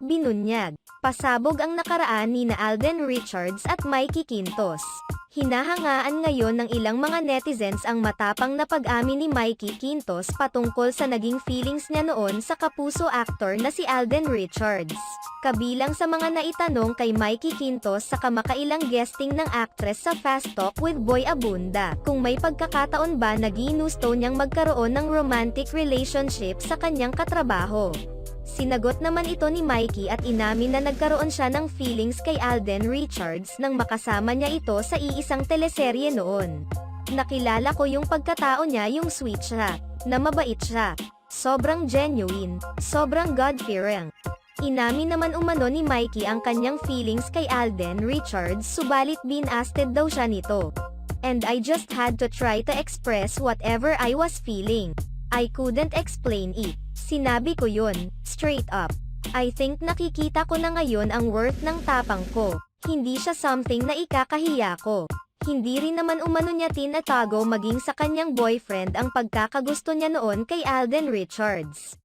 binunyag. Pasabog ang nakaraan nina Alden Richards at Mikey Quintos. Hinahangaan ngayon ng ilang mga netizens ang matapang na pag-amin ni Mikey Quintos patungkol sa naging feelings niya noon sa kapuso actor na si Alden Richards. Kabilang sa mga naitanong kay Mikey Quintos sa kamakailang guesting ng actress sa Fast Talk with Boy Abunda, kung may pagkakataon ba na ginusto niyang magkaroon ng romantic relationship sa kanyang katrabaho. Sinagot naman ito ni Mikey at inamin na nagkaroon siya ng feelings kay Alden Richards nang makasama niya ito sa iisang teleserye noon. Nakilala ko yung pagkatao niya, yung sweet siya, na mabait siya, sobrang genuine, sobrang God-fearing. Inamin naman umano ni Mikey ang kanyang feelings kay Alden Richards, subalit binasted daw siya nito. And I just had to try to express whatever I was feeling. I couldn't explain it. Sinabi ko yun, straight up. I think nakikita ko na ngayon ang worth ng tapang ko. Hindi siya something na ikakahiya ko. Hindi rin naman umano niya tinatago maging sa kanyang boyfriend ang pagkakagusto niya noon kay Alden Richards.